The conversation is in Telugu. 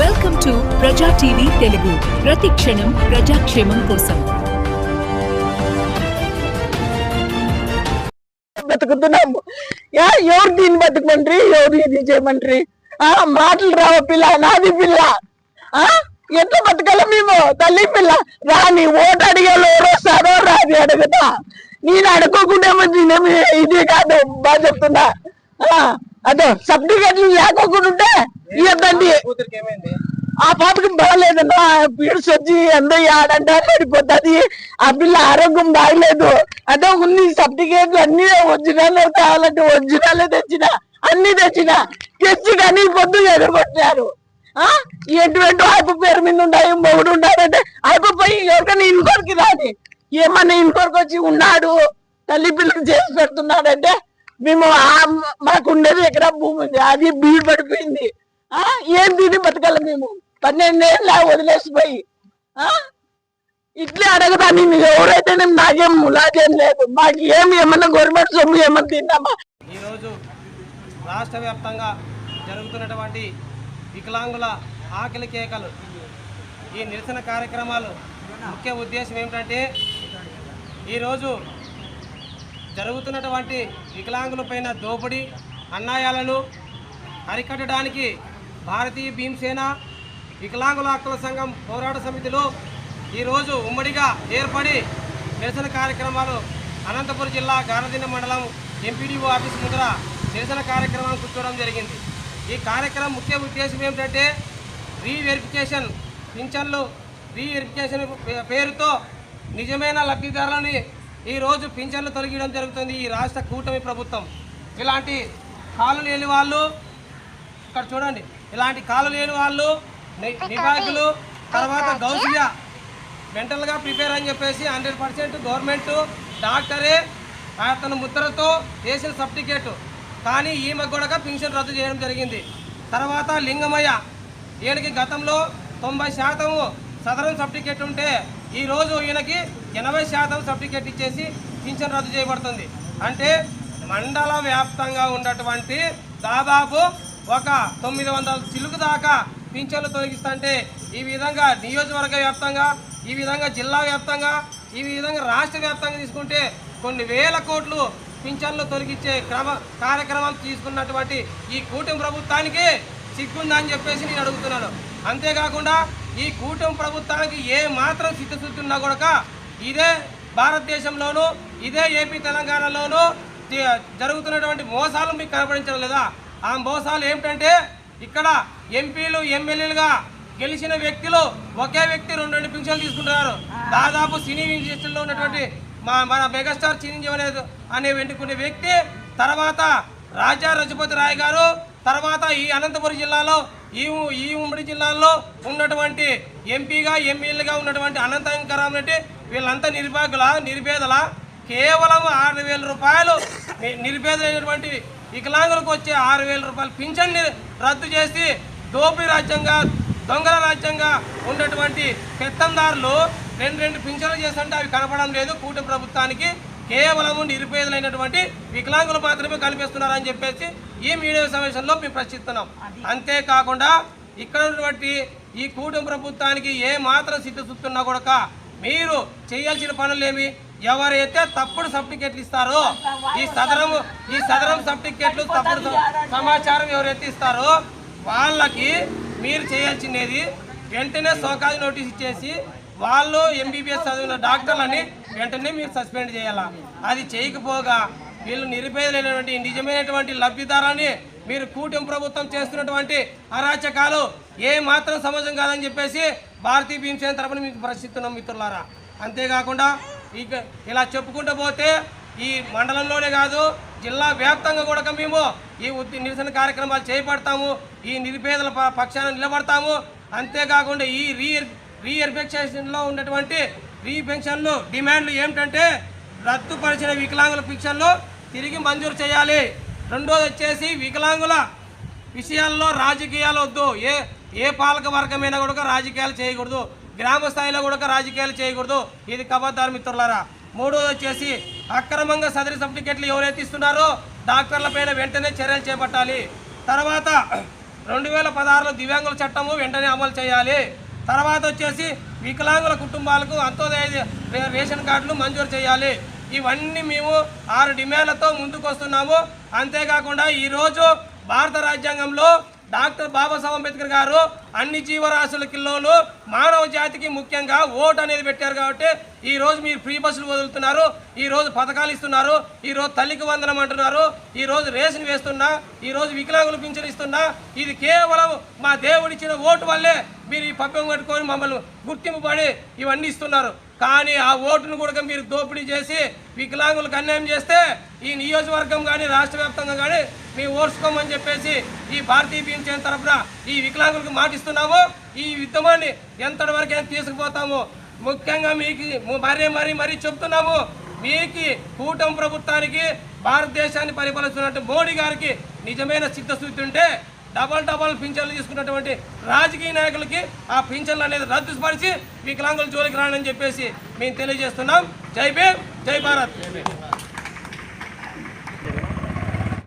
వెల్కమ్ టు ప్రజా టీవీ తెలుగు. ప్రతి క్షణం ప్రజాక్షేమం కోసం. బతుకుతున్నాము. ఎవరు దీన్ని బతుకమంటారు, ఎవరు ఇది చేయమంటారు? మాటలు రావు పిల్ల, నాది పిల్ల. ఎట్లా బతకాల మేము? తల్లి పిల్ల రాని ఓటు అడిగాలో ఎవరో వస్తారో రాది అడుగుతా. నేను అడుకోకుండా నేనేమి ఇది కాదు, బాగా చెప్తున్నా. అదో సర్టిఫికెట్లు లేకోకుండా ఉంటే ఇవ్వద్దండి. ఆ పాపకి బాగలేదన్నా, పీడ్స్ వచ్చి ఎంతో ఆడంటే పడిపోతుంది. ఆ పిల్ల ఆరోగ్యం బాగలేదు. అదే ఉంది సర్టిఫికేట్లు అన్ని ఒరిజినల్ కావాలంటే ఒరిజినల్ తెచ్చిన, అన్ని తెచ్చి కానీ పొద్దు ఎదురుకొట్టారు. ఎటువంటి అయిపో పేరు మీద ఉన్నాయి, మొగుడు ఉన్నాడంటే అయిపోయి ఎవరికైనా ఇంకోరికి రాని, ఏమన్నా ఇంకోరికి వచ్చి ఉన్నాడు తల్లి పిల్లలు చేసి పెడుతున్నాడంటే మేము మాకు ఉండేది ఎకరా భూమి ఉంది, అది బీడు పడిపోయింది. ఏం తిని బతకాలి మేము? 12 ఏళ్ళ వదిలేసిపోయి ఇట్లే అడగదా నేను. ఎవరైతే నాకేం ములాజేం లేదు, మాకు ఏమన్నా గవర్నమెంట్ సొమ్ము ఏమన్నా తిన్నామా? ఈరోజు రాష్ట్ర వ్యాప్తంగా జరుగుతున్నటువంటి వికలాంగుల ఆకలి కేకలు, ఈ నిరసన కార్యక్రమాలు ముఖ్య ఉద్దేశం ఏమిటంటే, ఈరోజు జరుగుతున్నటువంటి వికలాంగులపైన దోపిడీ అన్యాయాలను అరికట్టడానికి భారతీయ భీమసేన వికలాంగుల హక్కుల సంఘం పోరాట సమితిలో ఈరోజు ఉమ్మడిగా ఏర్పడి నిరసన కార్యక్రమాలు అనంతపురం జిల్లా గారదిన మండలం ఎంపీడీఓ ఆఫీస్ ముందర నిరసన కార్యక్రమాన్ని కూర్చోవడం జరిగింది. ఈ కార్యక్రమం ముఖ్య ఉద్దేశం ఏమిటంటే, రీవెరిఫికేషన్ పింఛన్లు రీవెరిఫికేషన్ పేరుతో నిజమైన లబ్ధిదారులని ఈరోజు పింఛన్లు తొలగించడం జరుగుతుంది ఈ రాష్ట్ర కూటమి ప్రభుత్వం. ఇలాంటి కాలు లేని వాళ్ళు ఇక్కడ చూడండి, ఇలాంటి కాలు లేని వాళ్ళు, నివాకులు, తర్వాత గౌసియా మెంటల్గా ప్రిపేర్ అని చెప్పేసి 100% గవర్నమెంట్ డాక్టరే అతను ముద్రతో చేసిన సర్టిఫికేట్, కానీ ఈమె కూడా పింఛన్ రద్దు చేయడం జరిగింది. తర్వాత లింగమయ్య, ఈయనకి గతంలో 90% సదరం సర్టిఫికేట్ ఉంటే ఈరోజు ఈయనకి 80% సర్టిఫికేట్ ఇచ్చేసి పింఛన్ రద్దు చేయబడుతుంది. అంటే మండల వ్యాప్తంగా ఉన్నటువంటి దాదాపు ఒక 900 చిలుకు దాకా పింఛన్లు తొలగిస్తుంటే, ఈ విధంగా నియోజకవర్గ వ్యాప్తంగా, ఈ విధంగా జిల్లా వ్యాప్తంగా, ఈ విధంగా రాష్ట్ర వ్యాప్తంగా తీసుకుంటే కొన్ని వేల కోట్లు పింఛన్లు తొలగించే కార్యక్రమాలు తీసుకున్నటువంటి ఈ కూటమి ప్రభుత్వానికి సిగ్గుందని చెప్పేసి నేను అడుగుతున్నాను. అంతేకాకుండా ఈ కూటమి ప్రభుత్వానికి ఏ మాత్రం చిత్తశుద్ధి ఉన్నా కూడా ఇదే భారతదేశంలోనూ, ఇదే ఏపీ తెలంగాణలోనూ జరుగుతున్నటువంటి మోసాలు మీకు కనపడించడం లేదా? ఆ మోసాలు ఏమిటంటే, ఇక్కడ ఎంపీలు ఎమ్మెల్యేలుగా గెలిచిన వ్యక్తులు ఒకే వ్యక్తి 2 పింఛన్లు తీసుకుంటున్నారు. దాదాపు సినీ ఇండస్ట్రీలో ఉన్నటువంటి మన మెగాస్టార్ చిరంజీవి అనే వెంటుకునే వ్యక్తి, తర్వాత రాజా రజపతి రాయ్ గారు, తర్వాత ఈ అనంతపురం జిల్లాలో ఈ ఉమ్మడి జిల్లాలో ఉన్నటువంటి ఎంపీగా ఎమ్మెల్యేగా ఉన్నటువంటి అనంత వెంకటరామరెడ్డి, వీళ్ళంతా నిరుపేదల కేవలం 6,000 రూపాయలు నిరుపేదలైనటువంటి వికలాంగులకు వచ్చే 6,000 రూపాయలు పింఛన్ని రద్దు చేసి దోపిడీ రాజ్యంగా, దొంగల రాజ్యంగా ఉన్నటువంటి పెత్తందారులు 2 పింఛన్లు చేస్తుంటే అవి కనపడడం లేదు కూటమి ప్రభుత్వానికి. కేవలము నిరుపేదలైనటువంటి వికలాంగులు మాత్రమే కనిపిస్తున్నారని చెప్పేసి ఈ మీడియా సమావేశంలో మేము ప్రశ్నిస్తున్నాం. అంతేకాకుండా ఇక్కడ ఉన్నటువంటి ఈ కూటమి ప్రభుత్వానికి ఏ మాత్రం సిద్ధుస్తున్నా కూడా మీరు చేయాల్సిన పనులేమి? ఎవరైతే తప్పుడు సర్టిఫికెట్లు ఇస్తారో, ఈ సదరం సర్టిఫికెట్లు తప్పుడు సమాచారం ఎవరైతే ఇస్తారో వాళ్ళకి మీరు చేయాల్సినది వెంటనే సోకాజ్ నోటీస్ ఇచ్చేసి వాళ్ళు ఎంబీబీఎస్ చదివిన డాక్టర్లని వెంటనే మీరు సస్పెండ్ చేయాలా. అది చేయకపోగా వీళ్ళు నిరుపేదలైనటువంటి నిజమైనటువంటి లబ్ధిదారాన్ని మీరు కూటమి ప్రభుత్వం చేస్తున్నటువంటి అరాచకాలు ఏ మాత్రం సమాజం కాదని చెప్పేసి భారతీయ భీమసేన తరపున మీకు ప్రశ్నిస్తున్నాం మిత్రులారా. అంతేకాకుండా ఇక ఇలా చెప్పుకుంటూ పోతే ఈ మండలంలోనే కాదు జిల్లా వ్యాప్తంగా కూడా మేము ఈ నిరసన కార్యక్రమాలు చేపడతాము, ఈ నిరుపేదల పక్షాన నిలబడతాము. అంతేకాకుండా ఈ రీఎర్ఫికేషన్లో ఉన్నటువంటి రీపెన్షన్లు డిమాండ్లు ఏమిటంటే, రద్దుపరిచిన వికలాంగుల పింఛన్లు తిరిగి మంజూరు చేయాలి. రెండోది వచ్చేసి వికలాంగుల విషయాల్లో రాజకీయాలు వద్దు. ఏ పాలక వర్గమైనా కూడా రాజకీయాలు చేయకూడదు, గ్రామ స్థాయిలో కూడా రాజకీయాలు చేయకూడదు. ఇది కబద్దారు మిత్రులారా. మూడోది వచ్చేసి అక్రమంగా సదరి సర్టిఫికెట్లు ఎవరైతే ఇస్తున్నారో డాక్టర్ల పైన వెంటనే చర్యలు చేపట్టాలి. తర్వాత 2016లో దివ్యాంగుల చట్టము వెంటనే అమలు చేయాలి. తర్వాత వచ్చేసి వికలాంగుల కుటుంబాలకు అంత్యోదయ రేషన్ కార్డులు మంజూరు చేయాలి. ఇవన్నీ మేము 6 డిమాండ్లతో ముందుకు వస్తున్నాము. అంతేకాకుండా ఈరోజు భారత రాజ్యాంగంలో డాక్టర్ బాబాసాహెబ్ అంబేద్కర్ గారు అన్ని జీవరాశులకిలోనూ మానవ జాతికి ముఖ్యంగా ఓటు అనేది పెట్టారు. కాబట్టి ఈరోజు మీరు ఫ్రీ బస్సులు వదులుతున్నారు, ఈరోజు పథకాలు ఇస్తున్నారు, ఈరోజు తల్లికి వందనం అంటున్నారు, ఈరోజు రేషన్ వేస్తున్నా, ఈరోజు వికలాంగులు పింఛను ఇస్తున్నా. ఇది కేవలం మా దేవుడిచ్చిన ఓటు వల్లే మీరు ఈ పప్పం కట్టుకొని మమ్మల్ని గుర్తింపు పడి ఇవన్నీ ఇస్తున్నారు. కానీ ఆ ఓటును కూడా మీరు దోపిడీ చేసి వికలాంగులకు అన్యాయం చేస్తే ఈ నియోజకవర్గం కానీ రాష్ట్ర వ్యాప్తంగా కానీ మేము ఓర్చుకోమని చెప్పేసి ఈ భారతీయ భీమసేన తరఫున ఈ వికలాంగులకు మాటిస్తున్నాము. ఈ ఉద్యమాన్ని ఎంతటి వరకైనా తీసుకుపోతాము. ముఖ్యంగా మీకు మరీ చెప్తున్నాము, మీకు కూటమి ప్రభుత్వానికి భారతదేశాన్ని పరిపాలిస్తున్నట్టు మోడీ గారికి నిజమైన సిద్ధశుద్ధి ఉంటే డబల్ పింఛన్లు తీసుకున్నటువంటి రాజకీయ నాయకులకి ఆ పింఛన్లు అనేది రద్దుపరిచి వికలాంగుల జోలికి రానని చెప్పేసి మేము తెలియజేస్తున్నాం. జై భీమ్, జై భారత్.